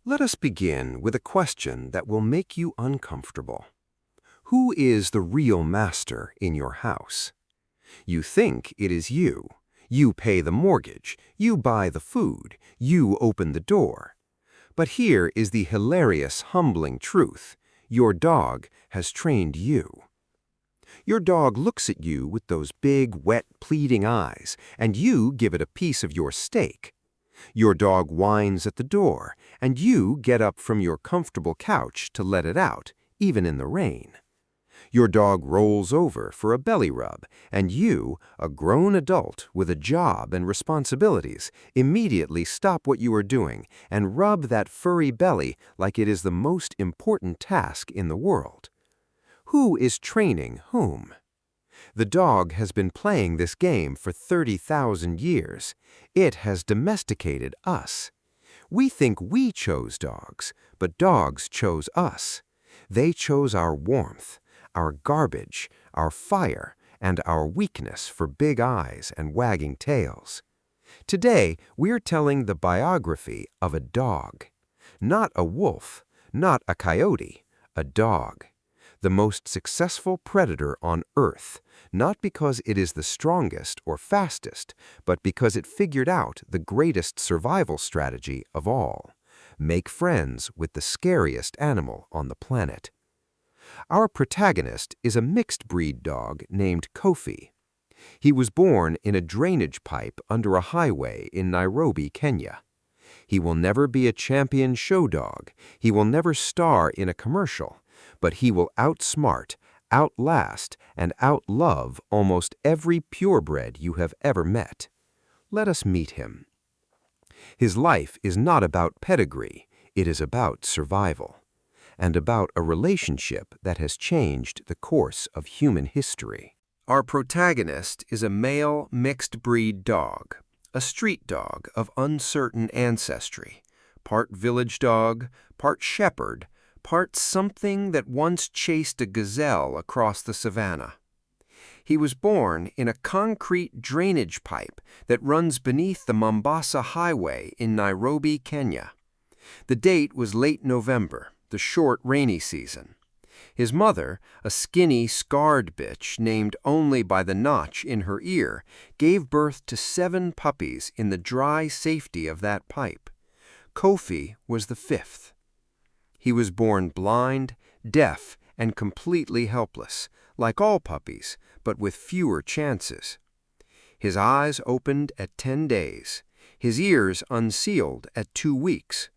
Let us begin with a question that will make you uncomfortable. Who is the real master in your house? You think it is you. You pay the mortgage, you buy the food, you open the door. But here is the hilarious, humbling truth. Your dog has trained you. Your dog looks at you with those big, wet, pleading eyes, and you give it a piece of your steak. Your dog whines at the door, and you get up from your comfortable couch to let it out, even in the rain. Your dog rolls over for a belly rub, and you, a grown adult with a job and responsibilities, immediately stop what you are doing and rub that furry belly like it is the most important task in the world. Who is training whom? The dog has been playing this game for 30,000 years. It has domesticated us. We think we chose dogs, but dogs chose us. They chose our warmth, our garbage, our fire, and our weakness for big eyes and wagging tails. Today, we're telling the biography of a dog. Not a wolf, not a coyote, a dog. The most successful predator on Earth, not because it is the strongest or fastest, but because it figured out the greatest survival strategy of all: make friends with the scariest animal on the planet. Our protagonist is a mixed-breed dog named Kofi. He was born in a drainage pipe under a highway in Nairobi, Kenya. He will never be a champion show dog. He will never star in a commercial. But he will outsmart, outlast, and outlove almost every purebred you have ever met. Let us meet him. His life is not about pedigree, it is about survival, and about a relationship that has changed the course of human history. Our protagonist is a male mixed-breed dog, a street dog of uncertain ancestry, part village dog, part shepherd, part something that once chased a gazelle across the savannah. He was born in a concrete drainage pipe that runs beneath the Mombasa Highway in Nairobi, Kenya. The date was late November, the short rainy season. His mother, a skinny, scarred bitch named only by the notch in her ear, gave birth to 7 puppies in the dry safety of that pipe. Kofi was the 5th. He was born blind, deaf, and completely helpless, like all puppies, but with fewer chances. His eyes opened at 10 days, his ears unsealed at 2 weeks.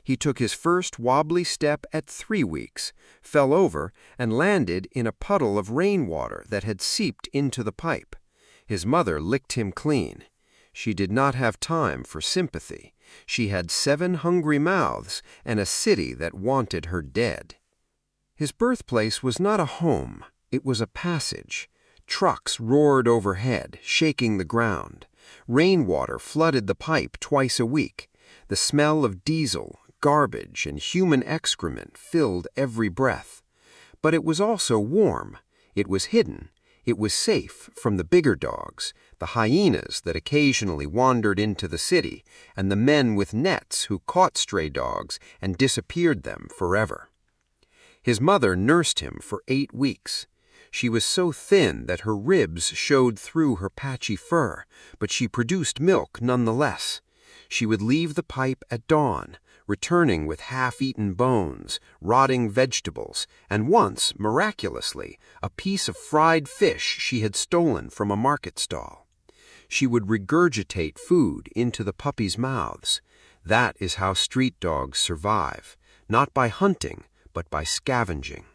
He took his first wobbly step at 3 weeks, fell over, and landed in a puddle of rainwater that had seeped into the pipe. His mother licked him clean. She did not have time for sympathy. She had 7 hungry mouths and a city that wanted her dead. His birthplace was not a home, it was a passage. Trucks roared overhead, shaking the ground. Rainwater flooded the pipe twice a week. The smell of diesel, garbage, and human excrement filled every breath. But it was also warm. It was hidden. It was safe from the bigger dogs, the hyenas that occasionally wandered into the city, and the men with nets who caught stray dogs and disappeared them forever. His mother nursed him for 8 weeks. She was so thin that her ribs showed through her patchy fur, but she produced milk nonetheless. She would leave the pipe at dawn, returning with half-eaten bones, rotting vegetables, and once, miraculously, a piece of fried fish she had stolen from a market stall. She would regurgitate food into the puppies' mouths. That is how street dogs survive, not by hunting, but by scavenging.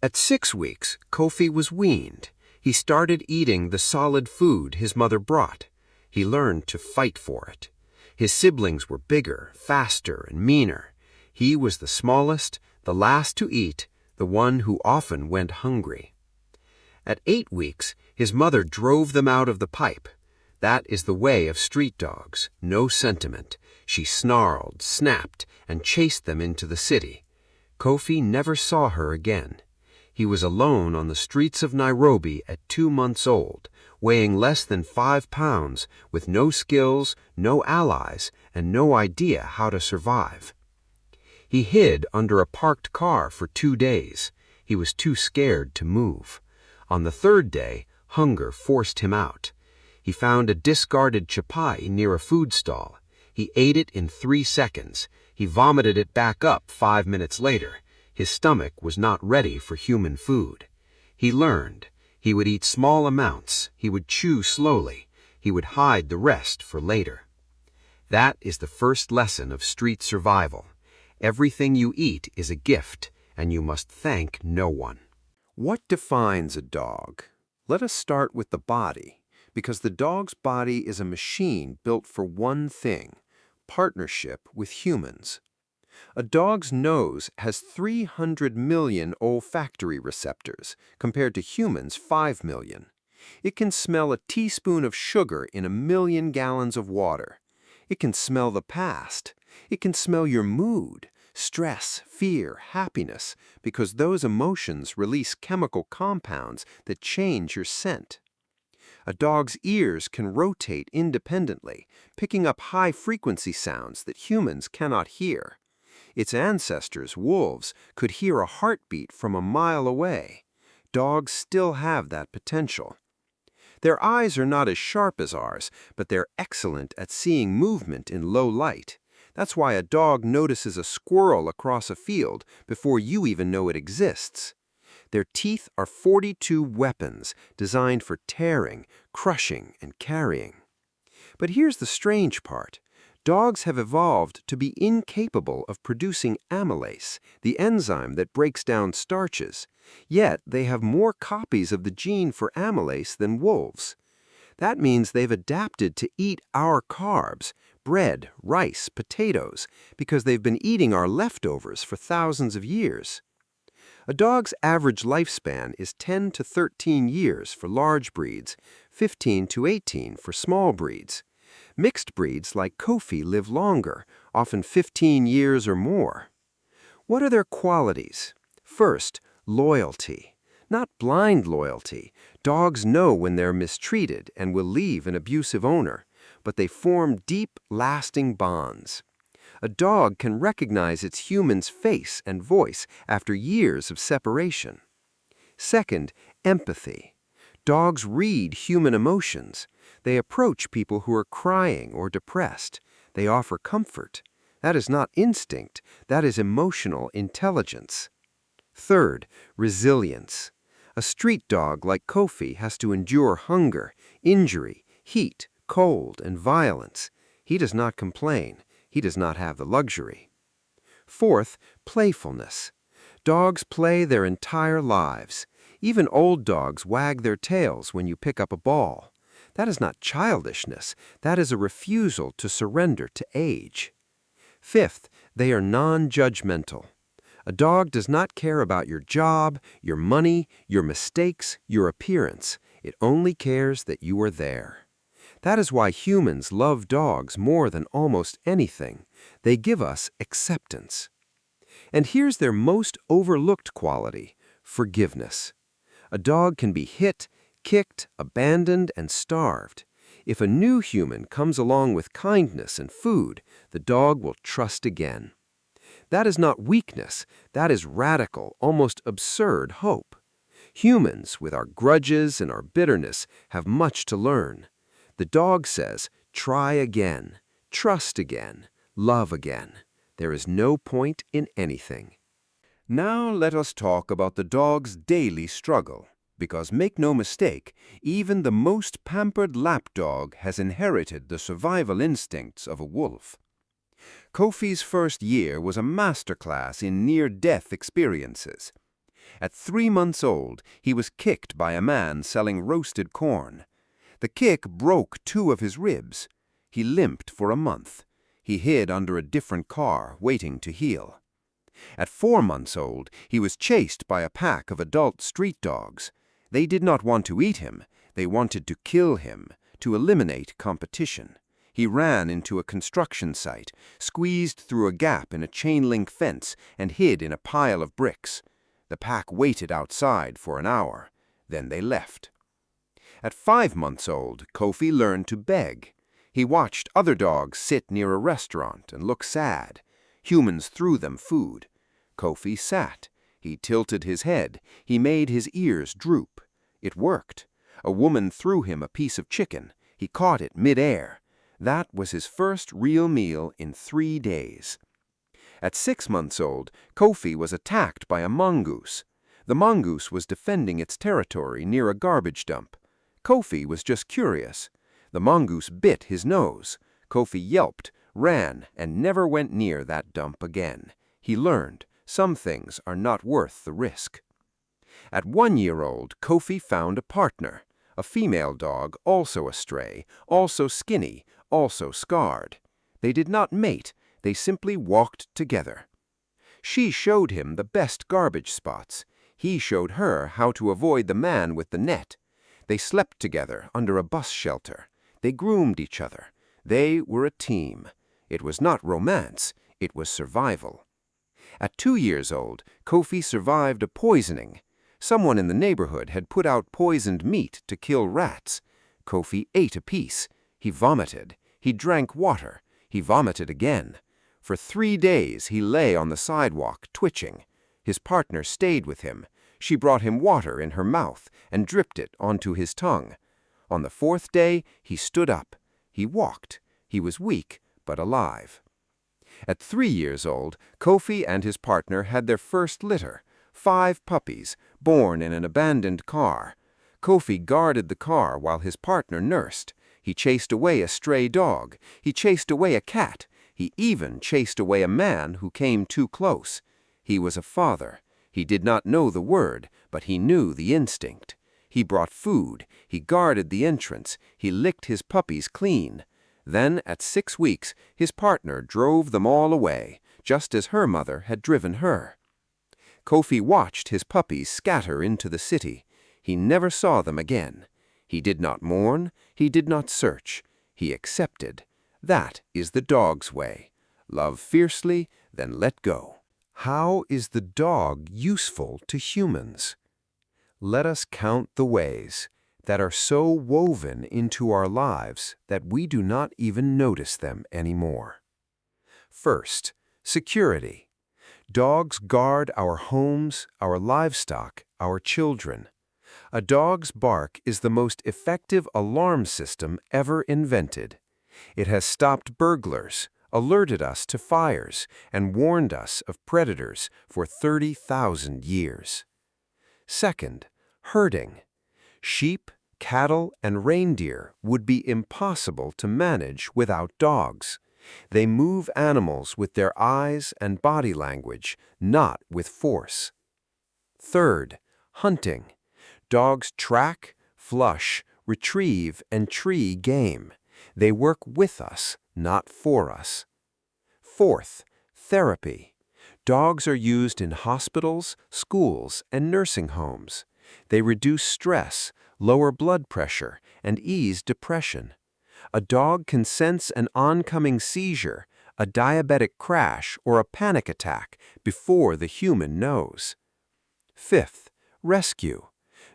At 6 weeks, Kofi was weaned. He started eating the solid food his mother brought. He learned to fight for it. His siblings were bigger, faster, and meaner. He was the smallest, the last to eat, the one who often went hungry. At 8 weeks, his mother drove them out of the pipe. That is the way of street dogs, no sentiment. She snarled, snapped, and chased them into the city. Kofi never saw her again. He was alone on the streets of Nairobi at 2 months old, weighing less than 5 pounds, with no skills, no allies, and no idea how to survive. He hid under a parked car for 2 days. He was too scared to move. On the 3rd day, hunger forced him out. He found a discarded chapai near a food stall. He ate it in 3 seconds. He vomited it back up 5 minutes later. His stomach was not ready for human food. He learned. He would eat small amounts. He would chew slowly. He would hide the rest for later. That is the first lesson of street survival. Everything you eat is a gift, and you must thank no one. What defines a dog? Let us start with the body, because the dog's body is a machine built for one thing: partnership with humans. A dog's nose has 300 million olfactory receptors, compared to humans' 5 million. It can smell a teaspoon of sugar in 1,000,000 gallons of water. It can smell the past. It can smell your mood, stress, fear, happiness, because those emotions release chemical compounds that change your scent. A dog's ears can rotate independently, picking up high-frequency sounds that humans cannot hear. Its ancestors, wolves, could hear a heartbeat from a mile away. Dogs still have that potential. Their eyes are not as sharp as ours, but they're excellent at seeing movement in low light. That's why a dog notices a squirrel across a field before you even know it exists. Their teeth are 42 weapons designed for tearing, crushing, and carrying. But here's the strange part. Dogs have evolved to be incapable of producing amylase, the enzyme that breaks down starches. Yet they have more copies of the gene for amylase than wolves. That means they've adapted to eat our carbs, bread, rice, potatoes, because they've been eating our leftovers for thousands of years. A dog's average lifespan is 10 to 13 years for large breeds, 15 to 18 for small breeds. Mixed breeds like Kofi live longer, often 15 years or more. What are their qualities? First, loyalty. Not blind loyalty. Dogs know when they're mistreated and will leave an abusive owner, but they form deep, lasting bonds. A dog can recognize its human's face and voice after years of separation. Second, empathy. Dogs read human emotions. They approach people who are crying or depressed. They offer comfort. That is not instinct. That is emotional intelligence. Third, resilience. A street dog like Kofi has to endure hunger, injury, heat, cold, and violence. He does not complain. He does not have the luxury. Fourth, playfulness. Dogs play their entire lives. Even old dogs wag their tails when you pick up a ball. That is not childishness. That is a refusal to surrender to age. Fifth, they are non-judgmental. A dog does not care about your job, your money, your mistakes, your appearance. It only cares that you are there. That is why humans love dogs more than almost anything. They give us acceptance. And here's their most overlooked quality: forgiveness. A dog can be hit, kicked, abandoned, and starved. If a new human comes along with kindness and food, the dog will trust again. That is not weakness. That is radical, almost absurd hope. Humans, with our grudges and our bitterness, have much to learn. The dog says, try again, trust again, love again. There is no point in anything. Now let us talk about the dog's daily struggle, because make no mistake, even the most pampered lapdog has inherited the survival instincts of a wolf. Kofi's first year was a masterclass in near-death experiences. At 3 months old, he was kicked by a man selling roasted corn. The kick broke 2 of his ribs. He limped for a month. He hid under a different car, waiting to heal. At 4 months old, he was chased by a pack of adult street dogs. They did not want to eat him. They wanted to kill him, to eliminate competition. He ran into a construction site, squeezed through a gap in a chain-link fence, and hid in a pile of bricks. The pack waited outside for an hour. Then they left. At 5 months old, Kofi learned to beg. He watched other dogs sit near a restaurant and look sad. Humans threw them food. Kofi sat. He tilted his head. He made his ears droop. It worked. A woman threw him a piece of chicken. He caught it mid-air. That was his first real meal in 3 days. At 6 months old, Kofi was attacked by a mongoose. The mongoose was defending its territory near a garbage dump. Kofi was just curious. The mongoose bit his nose. Kofi yelped, ran, and never went near that dump again. He learned some things are not worth the risk. At 1 year old, Kofi found a partner, a female dog, also a stray, also skinny, also scarred. They did not mate, they simply walked together. She showed him the best garbage spots. He showed her how to avoid the man with the net. They slept together under a bus shelter. They groomed each other. They were a team. It was not romance, it was survival. At 2 years old, Kofi survived a poisoning. Someone in the neighborhood had put out poisoned meat to kill rats. Kofi ate a piece. He vomited. He drank water. He vomited again. For 3 days he lay on the sidewalk, twitching. His partner stayed with him. She brought him water in her mouth and dripped it onto his tongue. On the 4th day, he stood up. He walked. He was weak, but alive. At 3 years old, Kofi and his partner had their first litter, 5 puppies, born in an abandoned car. Kofi guarded the car while his partner nursed. He chased away a stray dog. He chased away a cat. He even chased away a man who came too close. He was a father. He did not know the word, but he knew the instinct. He brought food. He guarded the entrance. He licked his puppies clean. Then, at 6 weeks, his partner drove them all away, just as her mother had driven her. Kofi watched his puppies scatter into the city. He never saw them again. He did not mourn. He did not search. He accepted. That is the dog's way. Love fiercely, then let go. How is the dog useful to humans? Let us count the ways that are so woven into our lives that we do not even notice them anymore. First, security. Dogs guard our homes, our livestock, our children. A dog's bark is the most effective alarm system ever invented. It has stopped burglars, alerted us to fires, and warned us of predators for 30,000 years. Second, herding. Sheep, cattle, and reindeer would be impossible to manage without dogs. They move animals with their eyes and body language, not with force. Third, hunting. Dogs track, flush, retrieve, and tree game. They work with us, not for us. Fourth, therapy. Dogs are used in hospitals, schools, and nursing homes. They reduce stress, lower blood pressure, and ease depression. A dog can sense an oncoming seizure, a diabetic crash, or a panic attack before the human knows. Fifth, rescue.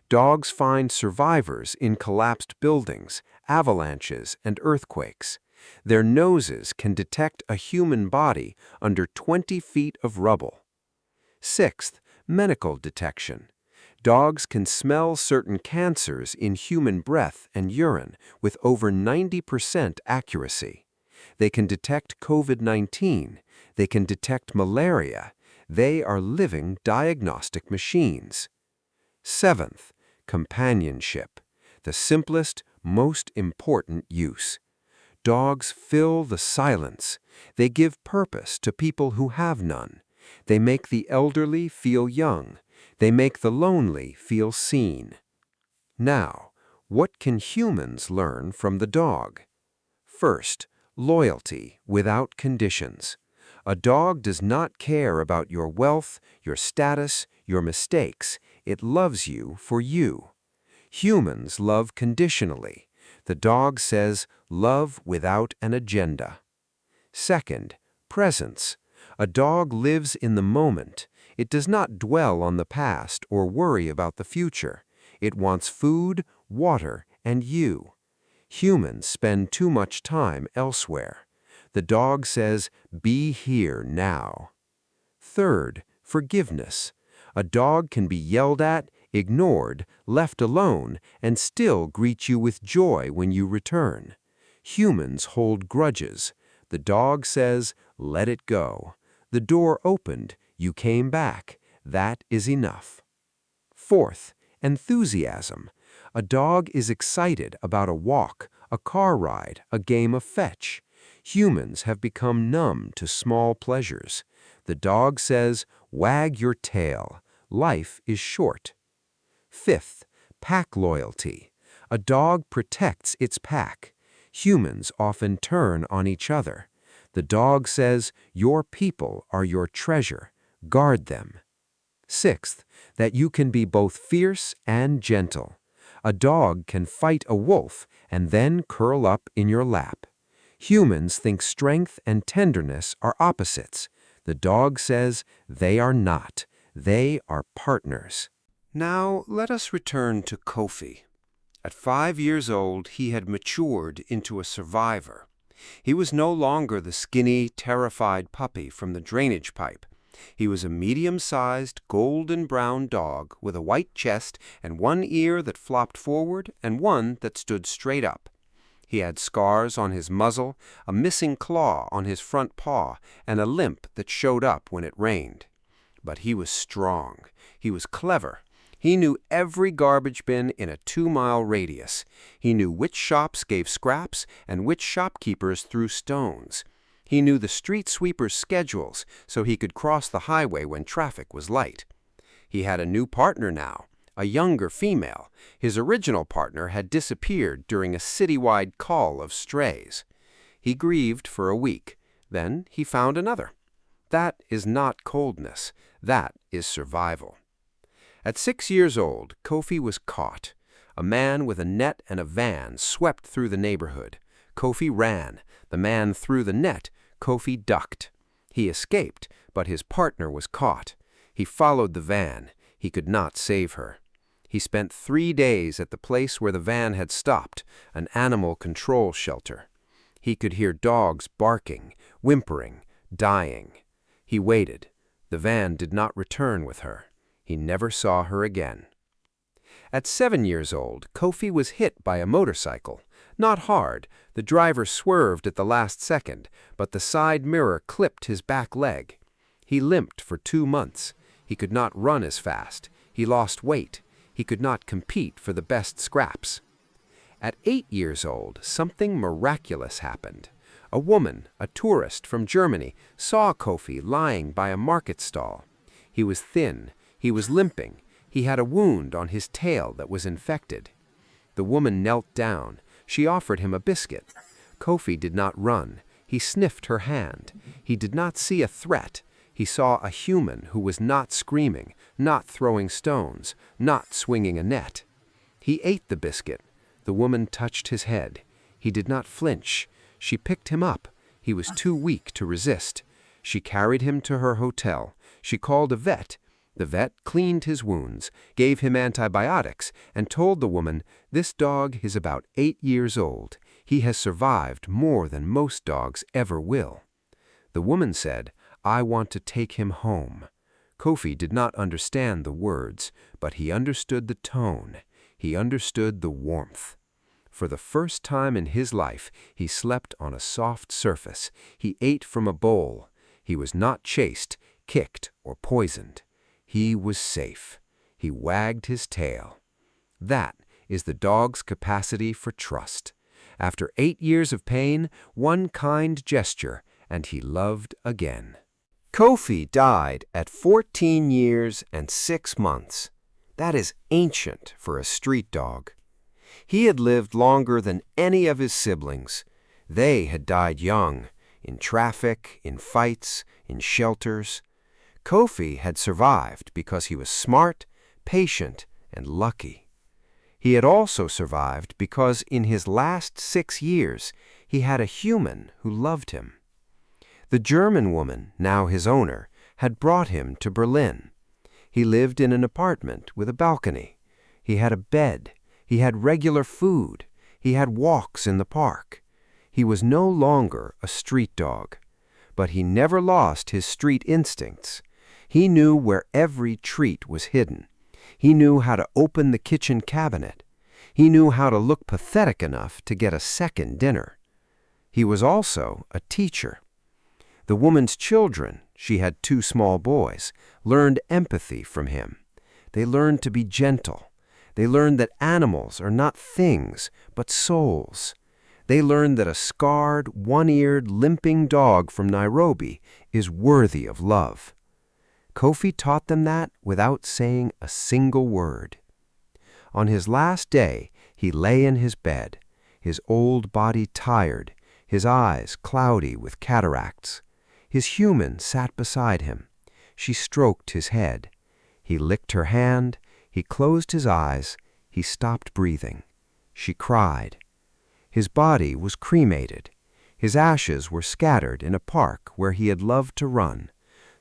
Dogs find survivors in collapsed buildings, avalanches, and earthquakes. Their noses can detect a human body under 20 feet of rubble. Sixth, medical detection. Dogs can smell certain cancers in human breath and urine with over 90% accuracy. They can detect COVID-19. They can detect malaria. They are living diagnostic machines. Seventh, companionship. The simplest, most important use. Dogs fill the silence. They give purpose to people who have none. They make the elderly feel young. They make the lonely feel seen. Now, what can humans learn from the dog? First, loyalty without conditions. A dog does not care about your wealth, your status, your mistakes. It loves you for you. Humans love conditionally. The dog says, love without an agenda. Second, presence. A dog lives in the moment. It does not dwell on the past or worry about the future. It wants food, water, and you. Humans spend too much time elsewhere. The dog says, "Be here now." Third, forgiveness. A dog can be yelled at, ignored, left alone, and still greet you with joy when you return. Humans hold grudges. The dog says, "Let it go." The door opened, you came back. That is enough. Fourth, enthusiasm. A dog is excited about a walk, a car ride, a game of fetch. Humans have become numb to small pleasures. The dog says, "Wag your tail. Life is short." Fifth, pack loyalty. A dog protects its pack. Humans often turn on each other. The dog says, "Your people are your treasure. Guard them." Sixth, that you can be both fierce and gentle. A dog can fight a wolf and then curl up in your lap. Humans think strength and tenderness are opposites. The dog says they are not. They are partners. Now let us return to Kofi. At 5 years old, he had matured into a survivor. He was no longer the skinny, terrified puppy from the drainage pipe. He was a medium-sized, golden-brown dog with a white chest and one ear that flopped forward and one that stood straight up. He had scars on his muzzle, a missing claw on his front paw, and a limp that showed up when it rained. But he was strong. He was clever. He knew every garbage bin in a 2-mile radius. He knew which shops gave scraps and which shopkeepers threw stones. He knew the street sweepers' schedules so he could cross the highway when traffic was light. He had a new partner now, a younger female. His original partner had disappeared during a citywide call of strays. He grieved for a week. Then he found another. That is not coldness. That is survival. At 6 years old, Kofi was caught. A man with a net and a van swept through the neighborhood. Kofi ran. The man threw the net. Kofi ducked. He escaped, but his partner was caught. He followed the van. He could not save her. He spent 3 days at the place where the van had stopped, an animal control shelter. He could hear dogs barking, whimpering, dying. He waited. The van did not return with her. He never saw her again. At 7 years old, Kofi was hit by a motorcycle. Not hard. The driver swerved at the last second, but the side mirror clipped his back leg. He limped for 2 months. He could not run as fast. He lost weight. He could not compete for the best scraps. At 8 years old, something miraculous happened. A woman, a tourist from Germany, saw Kofi lying by a market stall. He was thin. He was limping. He had a wound on his tail that was infected. The woman knelt down. She offered him a biscuit. Kofi did not run. He sniffed her hand. He did not see a threat. He saw a human who was not screaming, not throwing stones, not swinging a net. He ate the biscuit. The woman touched his head. He did not flinch. She picked him up. He was too weak to resist. She carried him to her hotel. She called a vet. The vet cleaned his wounds, gave him antibiotics, and told the woman, "This dog is about 8 years old. He has survived more than most dogs ever will." The woman said, "I want to take him home." Kofi did not understand the words, but he understood the tone. He understood the warmth. For the first time in his life, he slept on a soft surface. He ate from a bowl. He was not chased, kicked, or poisoned. He was safe. He wagged his tail. That is the dog's capacity for trust. After 8 years of pain, one kind gesture, and he loved again. Kofi died at 14 years and 6 months. That is ancient for a street dog. He had lived longer than any of his siblings. They had died young, in traffic, in fights, in shelters. Kofi had survived because he was smart, patient, and lucky. He had also survived because in his last 6 years, he had a human who loved him. The German woman, now his owner, had brought him to Berlin. He lived in an apartment with a balcony. He had a bed. He had regular food. He had walks in the park. He was no longer a street dog. But he never lost his street instincts. He knew where every treat was hidden. He knew how to open the kitchen cabinet. He knew how to look pathetic enough to get a second dinner. He was also a teacher. The woman's children, she had 2 small boys, learned empathy from him. They learned to be gentle. They learned that animals are not things, but souls. They learned that a scarred, one-eared, limping dog from Nairobi is worthy of love. Kofi taught them that without saying a single word. On his last day, he lay in his bed, his old body tired, his eyes cloudy with cataracts. His human sat beside him. She stroked his head. He licked her hand. He closed his eyes. He stopped breathing. She cried. His body was cremated. His ashes were scattered in a park where he had loved to run,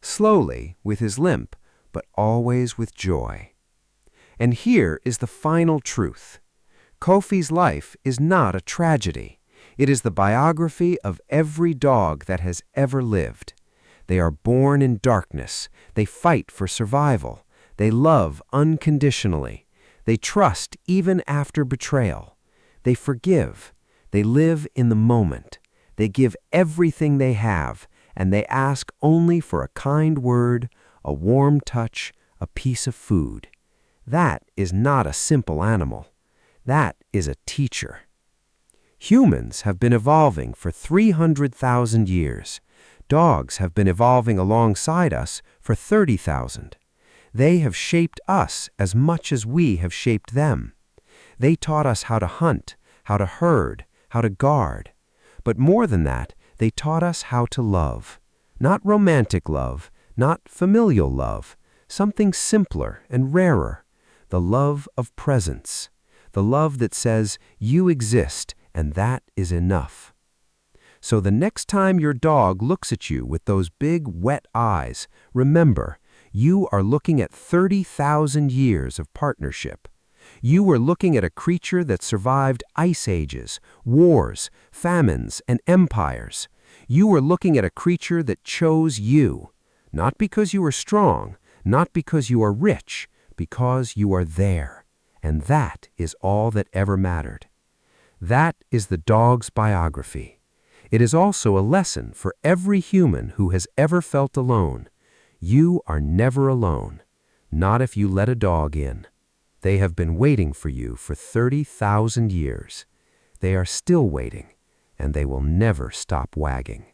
slowly with his limp, but always with joy. And here is the final truth. Kofi's life is not a tragedy. It is the biography of every dog that has ever lived. They are born in darkness. They fight for survival. They love unconditionally. They trust even after betrayal. They forgive. They live in the moment. They give everything they have, and they ask only for a kind word, a warm touch, a piece of food. That is not a simple animal. That is a teacher. Humans have been evolving for 300,000 years. Dogs have been evolving alongside us for 30,000. They have shaped us as much as we have shaped them. They taught us how to hunt, how to herd, how to guard. But more than that, they taught us how to love. Not romantic love, not familial love, something simpler and rarer. The love of presence. The love that says, you exist, and that is enough. So the next time your dog looks at you with those big, wet eyes, remember, you are looking at 30,000 years of partnership. You are looking at a creature that survived ice ages, wars, famines, and empires. You are looking at a creature that chose you, not because you are strong, not because you are rich, because you are there. And that is all that ever mattered. That is the dog's biography. It is also a lesson for every human who has ever felt alone. You are never alone, not if you let a dog in. They have been waiting for you for 30,000 years. They are still waiting, and they will never stop wagging.